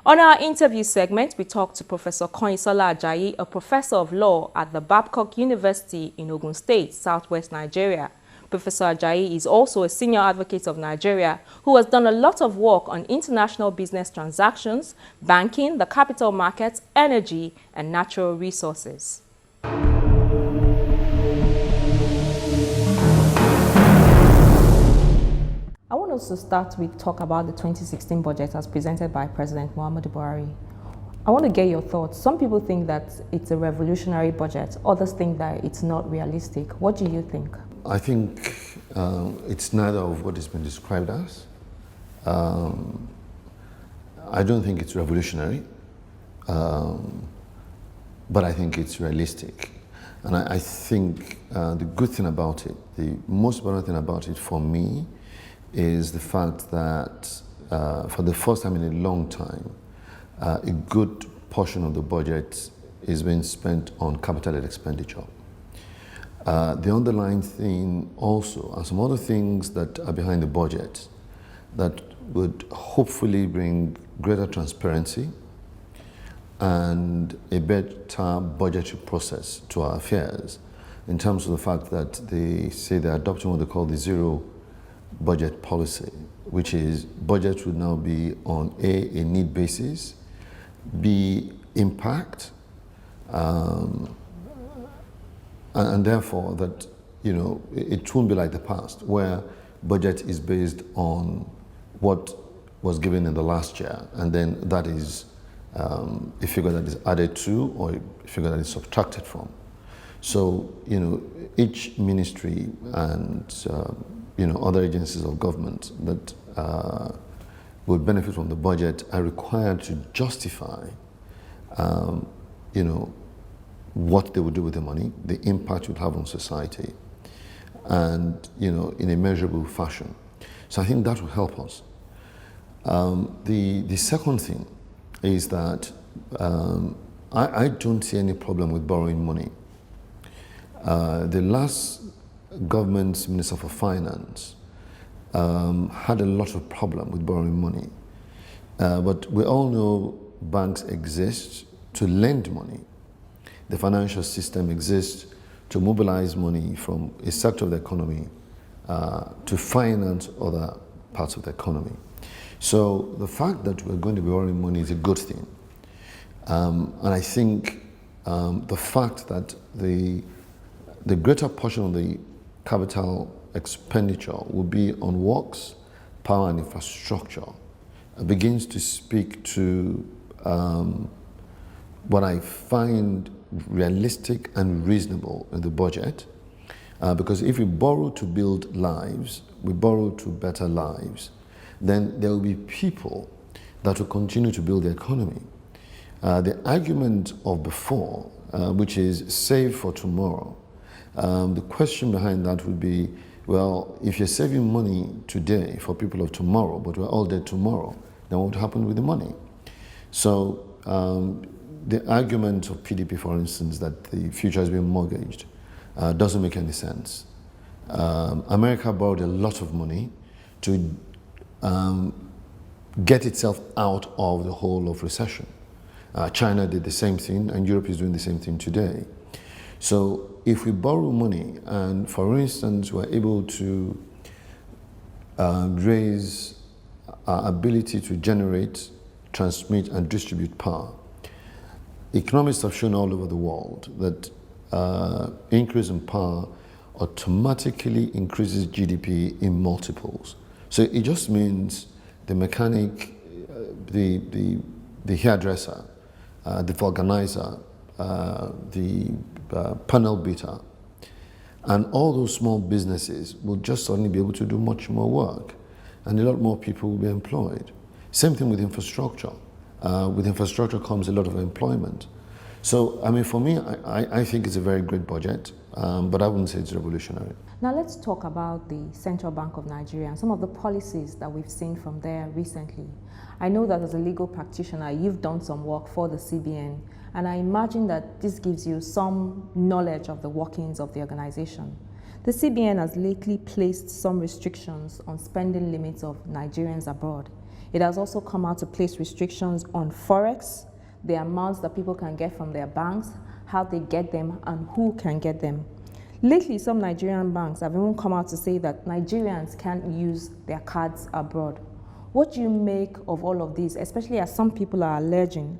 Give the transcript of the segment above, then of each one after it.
On our interview segment, we talked to Professor Koinsola Ajayi, a professor of law at the Babcock University in Ogun State, southwest Nigeria. Professor Ajayi is also a senior advocate of Nigeria who has done a lot of work on international business transactions, banking, the capital markets, energy, and natural resources. I want us to start with talk about the 2016 budget as presented by President Muhammadu Buhari. I want to get your thoughts. Some people think that it's a revolutionary budget. Others think that it's not realistic. What do you think? I think it's neither of what has been described as. I don't think it's revolutionary, but I think it's realistic. And I think the good thing about it, the most important thing about it for me, is the fact that for the first time in a long time, a good portion of the budget is being spent on capital expenditure. The underlying thing also are some other things that are behind the budget that would hopefully bring greater transparency and a better budgetary process to our affairs, in terms of the fact that they say they're adopting what they call the zero budget policy, which is budget would now be on a need basis, b, impact, and therefore that, it won't be like the past where budget is based on what was given in the last year, and then that is a figure that is added to or a figure that is subtracted from. So, each ministry and other agencies of government that would benefit from the budget are required to justify, what they would do with the money, the impact it would have on society, and, in a measurable fashion. So I think that will help us. The second thing is that I don't see any problem with borrowing money. The last government's Minister for Finance had a lot of problem with borrowing money. But we all know banks exist to lend money. The financial system exists to mobilize money from a sector of the economy to finance other parts of the economy. So the fact that we're going to be borrowing money is a good thing. And I think the fact that the greater portion of the capital expenditure will be on works, power and infrastructure begins to speak to what I find realistic and reasonable in the budget. Because if we borrow to build lives, we borrow to better lives, then there will be people that will continue to build the economy. The argument of before, which is save for tomorrow, the question behind that would be, well, if you're saving money today for people of tomorrow, but we're all dead tomorrow, then what would happen with the money? So the argument of PDP, for instance, that the future has been mortgaged, doesn't make any sense. America borrowed a lot of money to get itself out of the hole of recession. China did the same thing, and Europe is doing the same thing today. So if we borrow money and, for instance, we're able to raise our ability to generate, transmit, and distribute power, economists have shown all over the world that increase in power automatically increases GDP in multiples. So it just means the mechanic, the hairdresser, the vulcanizer, the panel beater, and all those small businesses will just suddenly be able to do much more work, and a lot more people will be employed. Same thing with infrastructure. With infrastructure comes a lot of employment. So, I mean, for me, I think it's a very great budget, but I wouldn't say it's revolutionary. Now let's talk about the Central Bank of Nigeria and some of the policies that we've seen from there recently. I know that as a legal practitioner, you've done some work for the CBN, and I imagine that this gives you some knowledge of the workings of the organization. The CBN has lately placed some restrictions on spending limits of Nigerians abroad. It has also come out to place restrictions on forex, the amounts that people can get from their banks, how they get them, and who can get them. Lately, some Nigerian banks have even come out to say that Nigerians can't use their cards abroad. What do you make of all of this, especially as some people are alleging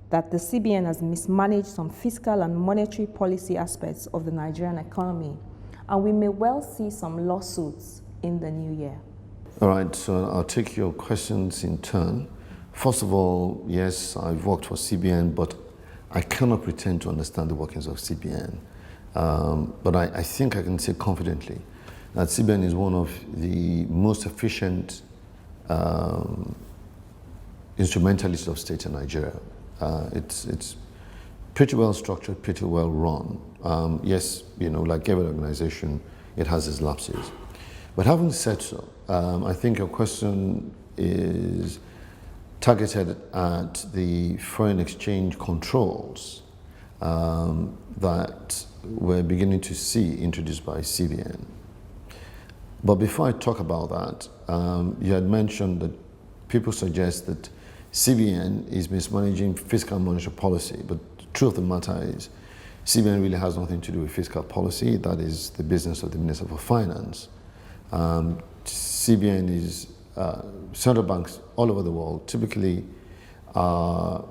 that the CBN has mismanaged some fiscal and monetary policy aspects of the Nigerian economy, and we may well see some lawsuits in the new year? All right, so I'll take your questions in turn. First of all, yes, I've worked for CBN, but I cannot pretend to understand the workings of CBN. But I think I can say confidently that CBN is one of the most efficient instrumentalists of state in Nigeria. It's pretty well structured, pretty well run. Yes, like every organization, it has its lapses. But having said so, I think your question is targeted at the foreign exchange controls that we're beginning to see introduced by CBN. But before I talk about that, you had mentioned that people suggest that CBN is mismanaging fiscal and monetary policy, but the truth of the matter is CBN really has nothing to do with fiscal policy. That is the business of the Minister for Finance. CBN is central banks all over the world typically are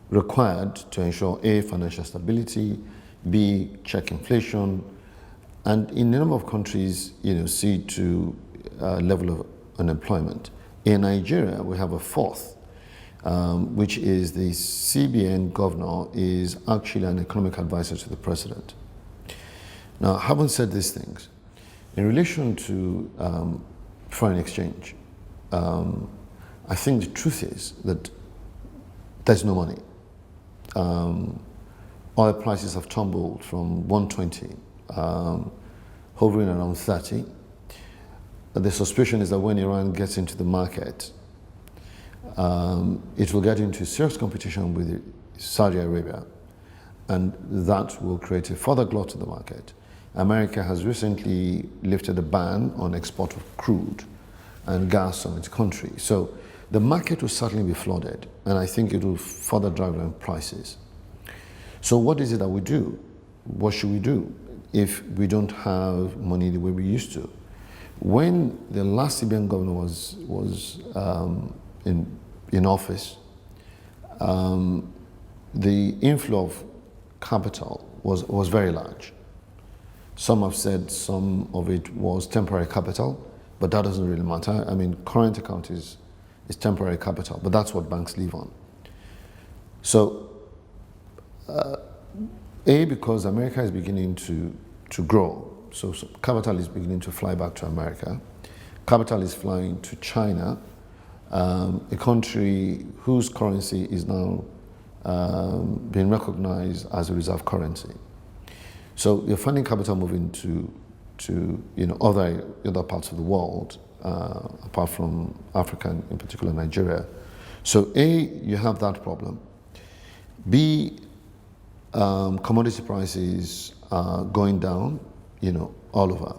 required to ensure A, financial stability, B, check inflation, and in a number of countries, C, to level of unemployment. In Nigeria, we have a fourth, which is the CBN governor is actually an economic advisor to the president. Now, having said these things, in relation to foreign exchange, I think the truth is that there's no money. Oil prices have tumbled from 120, hovering around 30. The suspicion is that when Iran gets into the market, it will get into serious competition with Saudi Arabia, and that will create a further glut to the market. America has recently lifted a ban on export of crude and gas from its country. So the market will certainly be flooded, and I think it will further drive down prices. So what is it that we do? What should we do if we don't have money the way we used to? When the last CBN governor was in office, the inflow of capital was very large. Some have said some of it was temporary capital, but that doesn't really matter. I mean, current account is temporary capital, but that's what banks live on. So, because America is beginning to grow, so capital is beginning to fly back to America. Capital is flying to China, a country whose currency is now being recognized as a reserve currency. So you're finding capital moving to other parts of the world, apart from Africa, and in particular Nigeria. So A, you have that problem. B, commodity prices are going down, all over.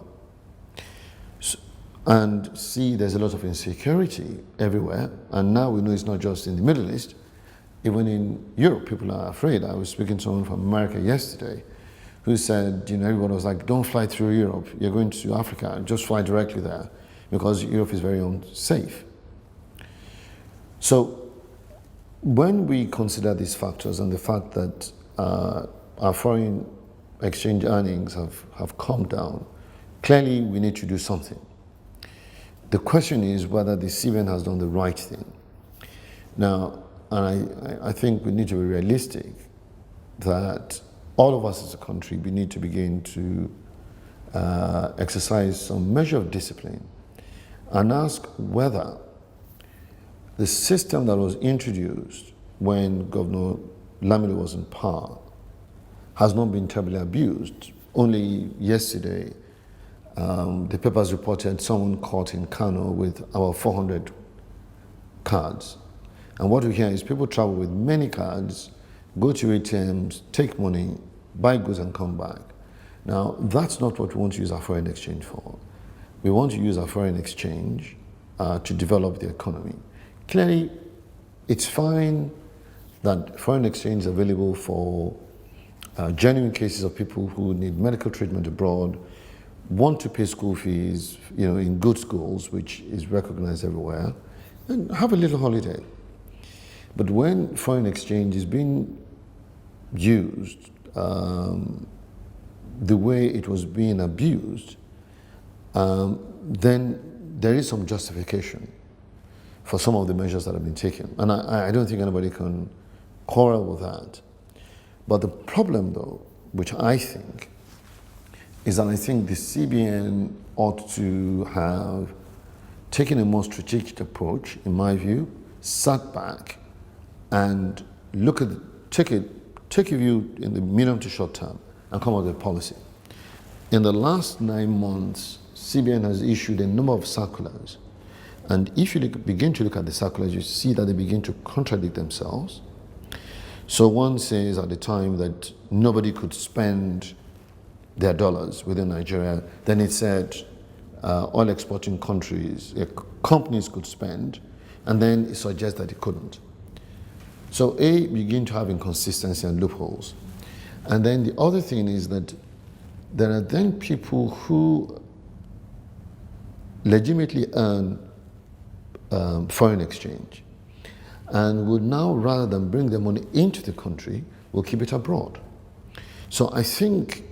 So, and C, there's a lot of insecurity everywhere. And now we know it's not just in the Middle East, even in Europe, people are afraid. I was speaking to someone from America yesterday who said, everyone was like, don't fly through Europe. You're going to Africa, just fly directly there because Europe is very unsafe. So when we consider these factors and the fact that our foreign exchange earnings have come down, clearly we need to do something. The question is whether the CBN has done the right thing. Now, and I think we need to be realistic that all of us as a country, we need to begin to exercise some measure of discipline and ask whether the system that was introduced when Governor Lamido was in power has not been terribly abused. Only yesterday, the papers reported someone caught in Kano with about 400 cards. And what we hear is people travel with many cards, go to ATMs, take money, buy goods and come back. Now, that's not what we want to use our foreign exchange for. We want to use our foreign exchange to develop the economy. Clearly, it's fine that foreign exchange is available for genuine cases of people who need medical treatment abroad, want to pay school fees, in good schools, which is recognized everywhere, and have a little holiday. But when foreign exchange is being used the way it was being abused, then there is some justification for some of the measures that have been taken. And I don't think anybody can quarrel with that. But the problem, though, which I think, is that I think the CBN ought to have taken a more strategic approach, in my view, sat back and take a view in the medium to short term and come up with a policy. In the last 9 months, CBN has issued a number of circulars. And if you begin to look at the circulars, you see that they begin to contradict themselves. So one says at the time that nobody could spend their dollars within Nigeria. Then it said oil exporting countries, companies could spend, and then it suggests that it couldn't. So begin to have inconsistency and loopholes. And then the other thing is that there are then people who legitimately earn foreign exchange and would now, rather than bring their money into the country, will keep it abroad. So I think,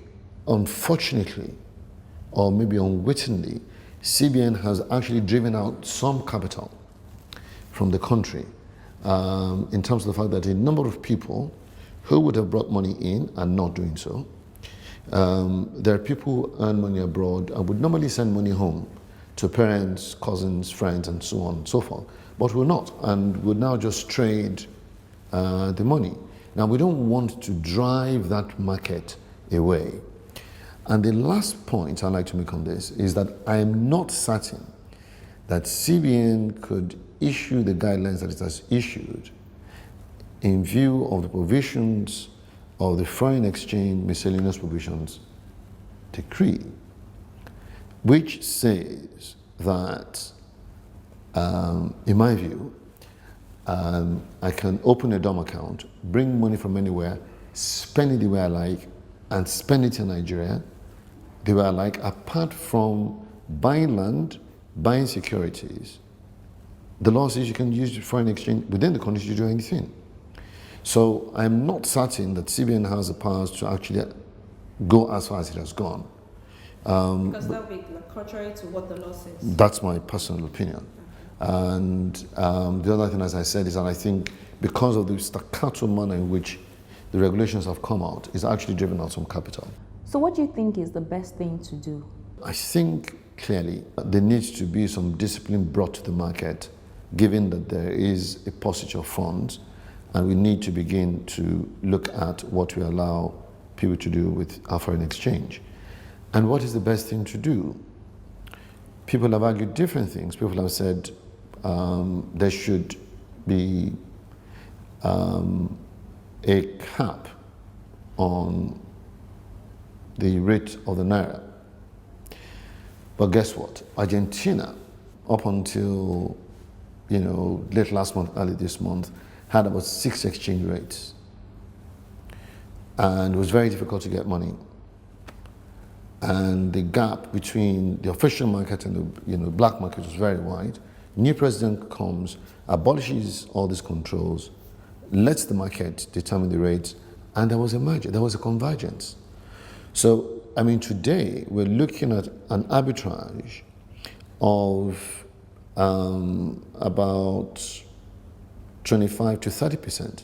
unfortunately, or maybe unwittingly, CBN has actually driven out some capital from the country in terms of the fact that a number of people who would have brought money in are not doing so. There are people who earn money abroad and would normally send money home to parents, cousins, friends, and so on and so forth, but will not, and would now just trade the money. Now, we don't want to drive that market away. And the last point I'd like to make on this is that I am not certain that CBN could issue the guidelines that it has issued in view of the provisions of the Foreign Exchange Miscellaneous Provisions Decree, which says that, in my view, I can open a DOM account, bring money from anywhere, spend it the way I like, and spend it in Nigeria the way I like, apart from buying land, buying securities. The law says you can use foreign exchange within the country to do anything. So I'm not certain that CBN has the powers to actually go as far as it has gone. Because that would be contrary to what the law says. That's my personal opinion. And the other thing, as I said, is that I think because of the staccato manner in which the regulations have come out, it's actually driven out some capital. So what do you think is the best thing to do? I think clearly there needs to be some discipline brought to the market, given that there is a posture of funds, and we need to begin to look at what we allow people to do with our foreign exchange. And what is the best thing to do? People have argued different things. People have said there should be a cap on the rate of the naira. But guess what? Argentina, up until late last month, early this month, had about 6 exchange rates. And it was very difficult to get money. And the gap between the official market and the black market was very wide. New president comes, abolishes all these controls, lets the market determine the rates, and there was a merger, there was a convergence. So, I mean, today we're looking at an arbitrage of about 25 to 30%.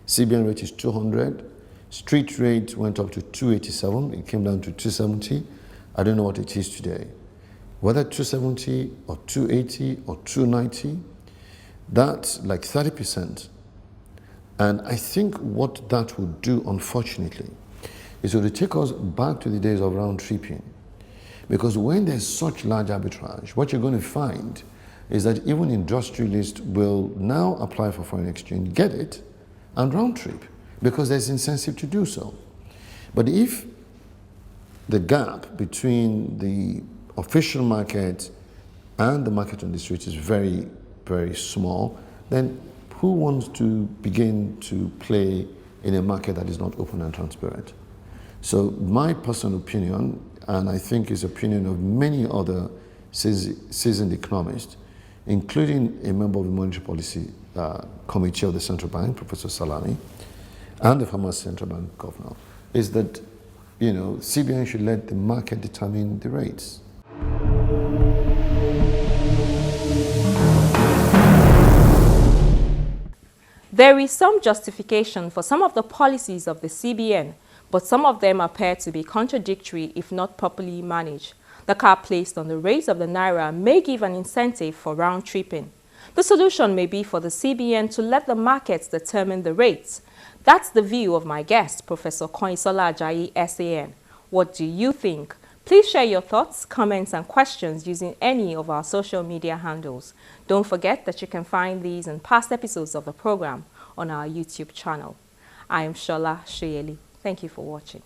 CBN rate is 200. Street rate went up to 287. It came down to 270. I don't know what it is today. Whether 270 or 280 or 290, that's like 30%. And I think what that would do, unfortunately, is it would take us back to the days of round tripping. Because when there's such large arbitrage, what you're going to find is that even industrialists will now apply for foreign exchange, get it, and round trip, because there's incentive to do so. But if the gap between the official market and the market on the street is very, very small, then who wants to begin to play in a market that is not open and transparent? So my personal opinion, and I think is the opinion of many other seasoned economists, including a member of the Monetary Policy Committee of the Central Bank, Professor Salami, and the former Central Bank Governor, is that CBN should let the market determine the rates. There is some justification for some of the policies of the CBN, but some of them appear to be contradictory if not properly managed. The cap placed on the rates of the Naira may give an incentive for round-tripping. The solution may be for the CBN to let the markets determine the rates. That's the view of my guest, Professor Konyisola Ajayi, SAN. What do you think? Please share your thoughts, comments, and questions using any of our social media handles. Don't forget that you can find these and past episodes of the program on our YouTube channel. I am Shola Shoyeli. Thank you for watching.